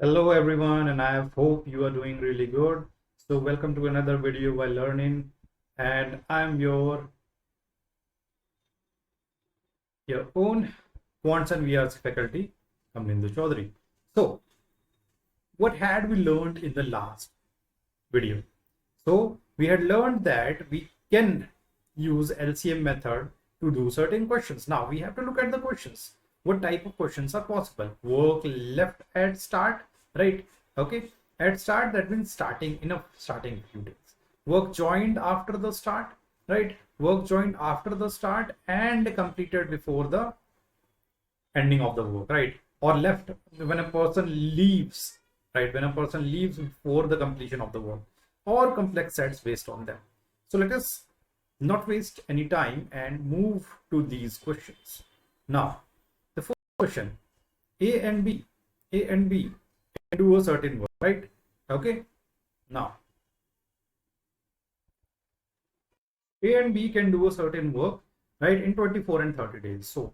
Hello everyone, and I hope you are doing really good. So welcome to another video while learning, and I'm your own Quants and VRs faculty, Kamlindu Chaudhary. So what had we learned in the last video? So we had learned that we can use LCM method to do certain questions. Now we have to look at the questions. What type of questions are possible? Work left at start, right? Okay, at start, that means starting few days. Work joined after the start, right? Work joined after the start and completed before the ending of the work, right? Or left when a person leaves, right? When a person leaves before the completion of the work, or complex sets based on them. So let us not waste any time and move to these questions. Now, the first question, A and B can do a certain work, right? Okay. Now, A and B can do a certain work, right, in 24 and 30 days. So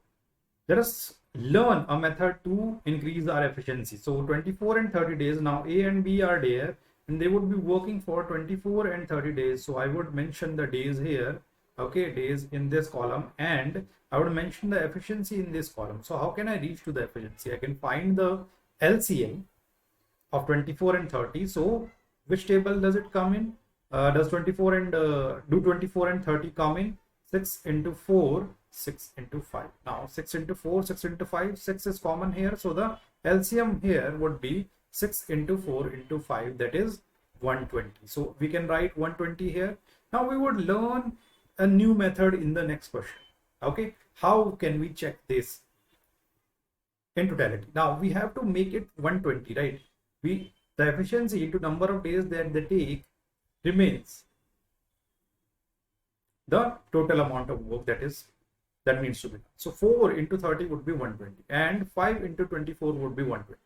let us learn a method to increase our efficiency. So 24 and 30 days, now A and B are there and they would be working for 24 and 30 days. So I would mention the days here, okay, days in this column, and I would mention the efficiency in this column. So how can I reach to the efficiency? I can find the LCM of 24 and 30. So which table does it come in? Does 24 and do 24 and 30 come in? 6 into 4, 6 into 5. Now 6 into 4, 6 into 5, 6 is common here. So the LCM here would be 6 into 4 into 5, that is 120. So we can write 120 here. Now we would learn a new method in the next question. Okay, how can we check this in totality? Now we have to make it 120, right? The efficiency into number of days that they take remains the total amount of work that needs to be done. So 4 into 30 would be 120 and 5 into 24 would be 120,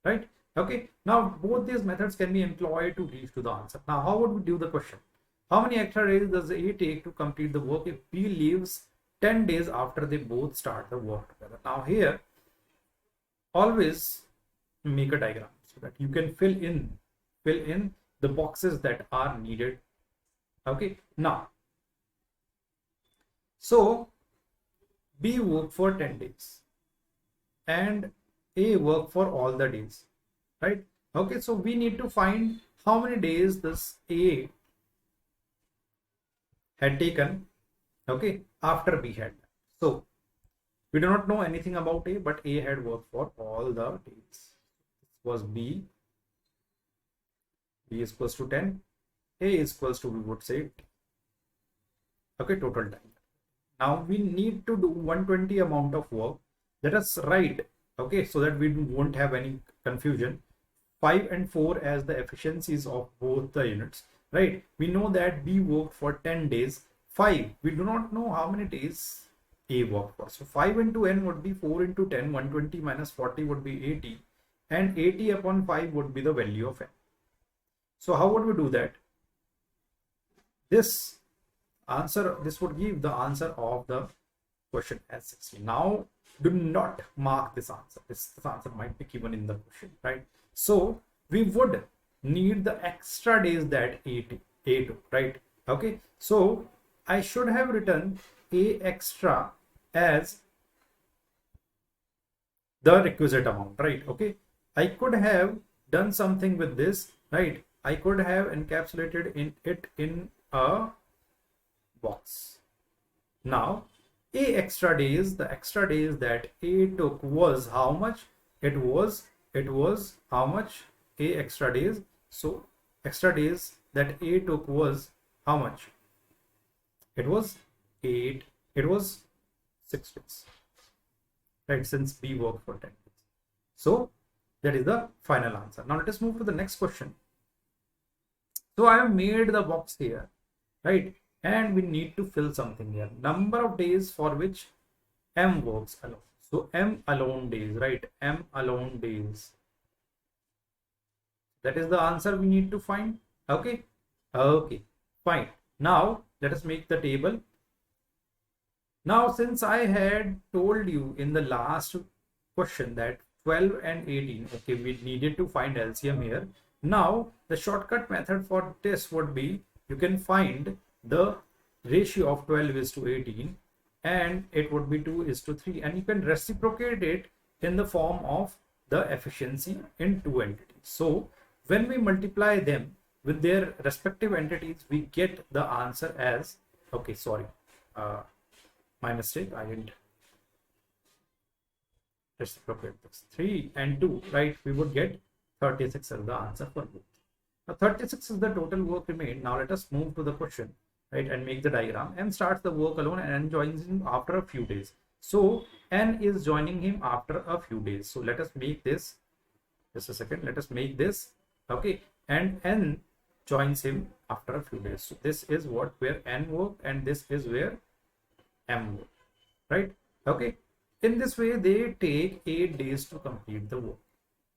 right? Okay, now both these methods can be employed to reach to the answer. Now how would we do the question? How many extra days does A take to complete the work if B leaves 10 days after they both start the work together? Now here, always make a diagram so that you can fill in the boxes that are needed. Okay, now so B worked for 10 days and A worked for all the days, right? Okay, so we need to find how many days this A had taken, okay, after B had done. So we do not know anything about A, but A had worked for all the days. This was B is equals to 10, A is equals to, we would say, 10. Okay, total time. Now we need to do 120 amount of work. Let us write, okay, so that we won't have any confusion, 5 and 4 as the efficiencies of both the units, right? We know that B worked for 10 days. 5, we do not know how many days A worked for. So 5 into n would be 4 into 10, 120 minus 40 would be 80, and 80 upon 5 would be the value of n. So how would we do that? This would give the answer of the question as 60. Now do not mark this answer. This answer might be given in the question, right? So we would need the extra days that A took, right? Okay, so I should have written A extra as the requisite amount, right? Okay, I could have done something with this, right? I could have encapsulated it in a box. Now A extra days, the extra days that A took was how much? It was how much? A extra days. So extra days that A took was how much? It was 8, it was 6 days, right? Since B worked for 10 days. So that is the final answer. Now let us move to the next question. So I have made the box here, right? And we need to fill something here. Number of days for which M works alone. So M alone days, right? M alone days. That is the answer we need to find. Okay. Okay, fine. Now let us make the table. Now, since I had told you in the last question that 12 and 18. Okay, we needed to find LCM here. Now the shortcut method for this would be, you can find the ratio of 12 is to 18 and it would be 2 is to 3, and you can reciprocate it in the form of the efficiency in two entities. So when we multiply them with their respective entities, we get the answer as, okay, sorry, my mistake, I didn't reciprocate this. 3 and 2, right? We would get 36 as the answer for both. Now 36 is the total work remained. Now let us move to the question, right, and make the diagram. M starts the work alone and N joins him after a few days. So N is joining him after a few days. So let us make this, just a second, let us make this, okay, and N joins him after a few days. So this is what where N worked and this is where M worked, right? Okay. In this way, they take 8 days to complete the work.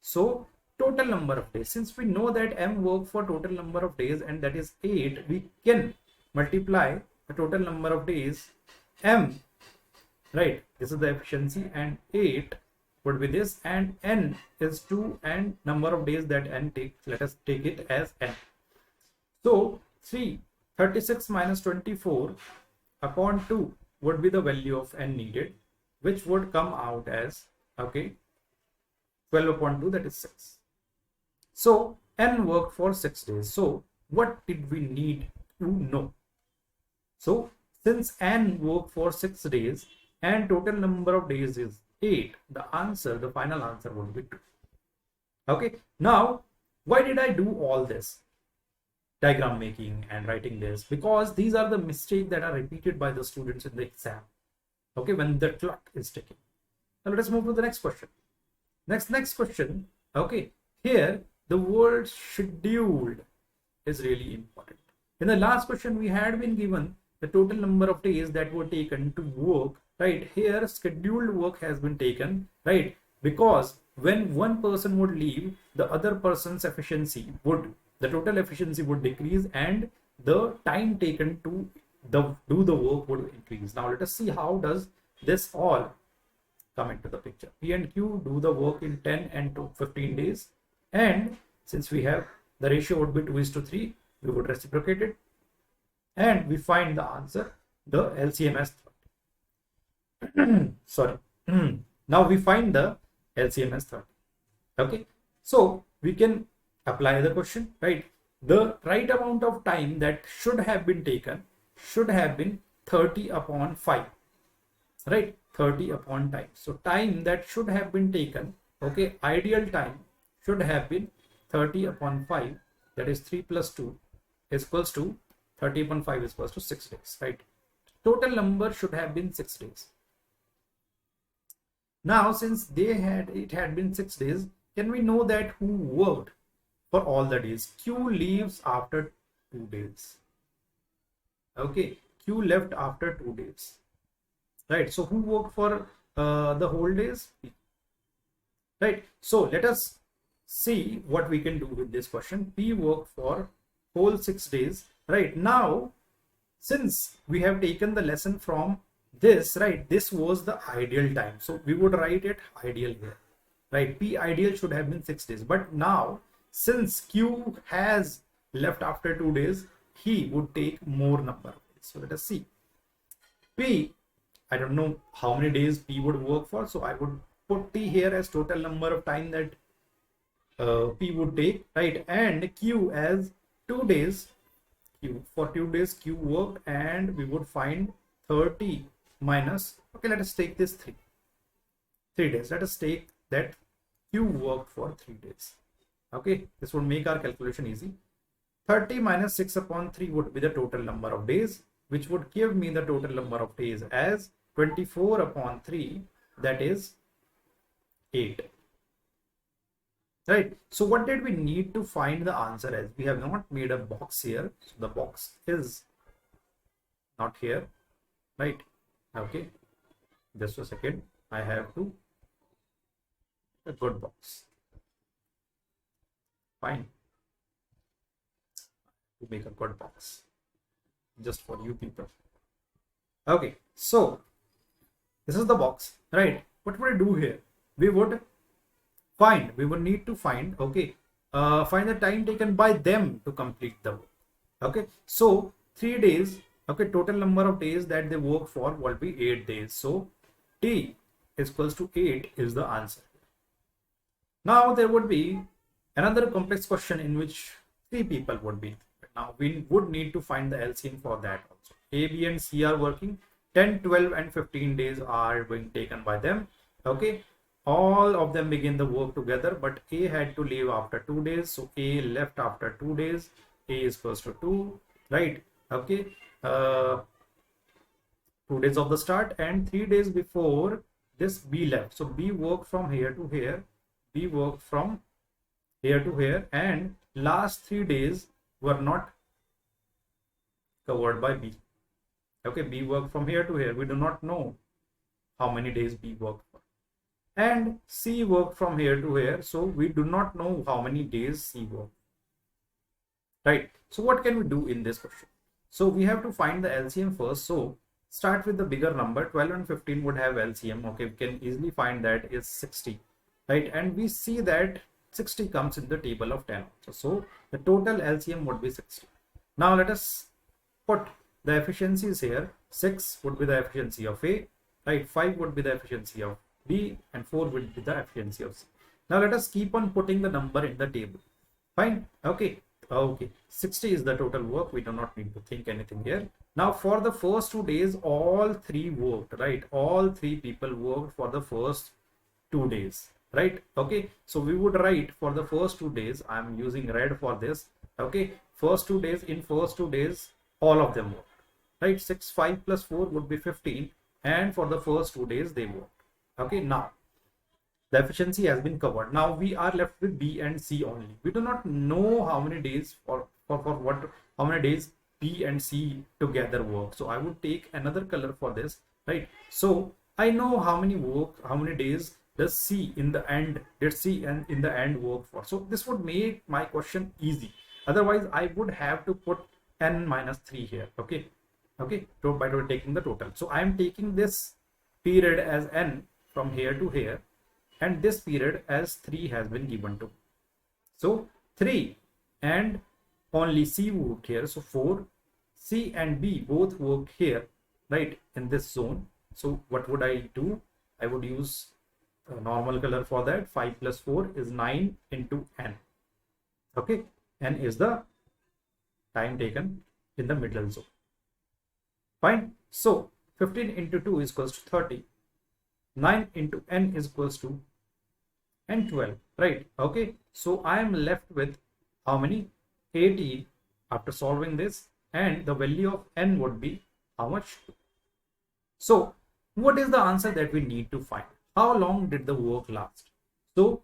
So total number of days, since we know that M worked for total number of days and that is 8, we can multiply the total number of days M, right? This is the efficiency, and 8 would be this, and N is 2 and number of days that N takes, let us take it as N. So 36 minus 24 upon 2 would be the value of N needed, which would come out as, okay, 12 upon 2, that is 6. So N worked for 6 days. So what did we need to know? So since N worked for 6 days and total number of days is 8, the answer, the final answer would be 2. Okay, now why did I do all this diagram making and writing this? Because these are the mistakes that are repeated by the students in the exam, okay, when the clock is ticking. Now let us move to the next question. Next question, okay, here the word scheduled is really important. In the last question, we had been given the total number of days that were taken to work, right? Here scheduled work has been taken, right? Because when one person would leave, the other person's efficiency would, the total efficiency would decrease and the time taken to do the work would increase. Now let us see how does this all come into the picture. P and Q do the work in 10 and 15 days, and since we have the ratio would be 2 is to 3, we would reciprocate it and we find the answer, the LCM as 30. Sorry. Now we find the LCM as 30. Okay, so we can apply the question, right? The right amount of time that should have been taken should have been 30 upon 5, right? 30 upon time. So time that should have been taken, okay, ideal time should have been 30 upon 5, that is 3 plus 2 is equals to 30 upon 5 is equals to 6 days, right? Total number should have been 6 days. Now since it had been 6 days, can we know that who worked for all the days? Q leaves after 2 days. Okay, Q left after 2 days, right? So who worked for the whole days? P, right? So let us see what we can do with this question. P worked for whole 6 days, right? Now since we have taken the lesson from this, right, this was the ideal time, so we would write it ideal here, right? P ideal should have been 6 days, but now since Q has left after 2 days, he would take more number of days. So let us see. P, I don't know how many days P would work for, so I would put T here as total number of time that P would take, right? And Q as 2 days. Q for 2 days Q worked, and we would find 30 minus, okay, let us take this 3 days. Let us take that Q worked for 3 days. Okay, this would make our calculation easy. 30 minus 6 upon 3 would be the total number of days, which would give me the total number of days as 24 upon 3, that is 8. Right? So what did we need to find the answer as? We have not made a box here, so the box is not here, right? Okay, just a second, I have to a good box. Fine, to make a good box just for you people. Okay, so this is the box, right? What would I do here? We would we would need to find, okay, find the time taken by them to complete the work. Okay, so 3 days, okay, total number of days that they work for will be 8 days. So T is equals to 8 is the answer. Now there would be another complex question in which 3 people would be. Now we would need to find the LCM for that also. A, B and C are working. 10, 12 and 15 days are being taken by them. Okay, all of them begin the work together, but A had to leave after 2 days. So A left after 2 days. A is equals to 2, right? Okay, 2 days of the start, and 3 days before this B left. So B worked from here to here. B worked from here to here, and last 3 days were not covered by B. Okay, B worked from here to here. We do not know how many days B worked for. And C worked from here to here. So we do not know how many days C worked. Right. So what can we do in this question? So we have to find the LCM first. So start with the bigger number. 12 and 15 would have LCM. Okay, we can easily find that is 60. Right. And we see that 60 comes in the table of 10. So the total LCM would be 60. Now let us put the efficiencies here. 6 would be the efficiency of A, right? 5 would be the efficiency of B, and 4 would be the efficiency of C. Now let us keep on putting the number in the table. Fine. Okay. 60 is the total work. We do not need to think anything here. Now for the first 2 days, all 3 worked, right? All 3 people worked for the first 2 days, right? Okay, so we would write for the first 2 days. I'm using red for this. Okay, first 2 days, in first 2 days all of them worked, right? 6, 5 plus 4 would be 15, and for the first 2 days they worked. Okay, now the efficiency has been covered. Now we are left with B and C only. We do not know how many days how many days B and C together work. So I would take another color for this, right? So I know how many days does C in the end, did C and in the end work for. So this would make my question easy. Otherwise I would have to put n minus 3 here. Okay, so by taking the total. So I am taking this period as n from here to here, and this period as 3 has been given to. So 3 and only C worked here. So 4, C and B both worked here, right, in this zone. So what would I do? I would use a normal color for that. 5 plus 4 is 9 into n. Okay, n is the time taken in the middle zone. Fine. So 15 into 2 is equals to 30. 9 into n is equals to and 12, right? Okay, so I am left with how many? 18 after solving this, and the value of n would be how much? So what is the answer that we need to find? How long did the work last? So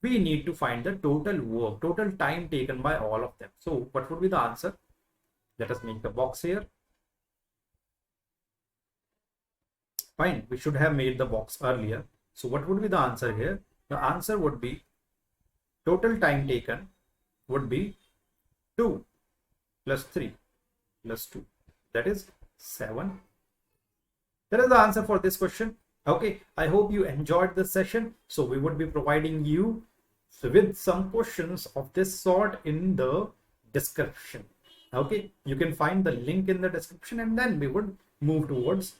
we need to find the total work, total time taken by all of them. So what would be the answer? Let us make the box here. Fine, we should have made the box earlier. So what would be the answer here? The answer would be total time taken would be 2 plus 3 plus 2, that is 7. That is the answer for this question. Okay, I hope you enjoyed this session. So we would be providing you with some questions of this sort in the description. Okay, you can find the link in the description, and then we would move towards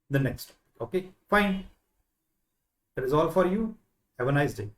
the next. Okay, fine. That is all for you. Have a nice day.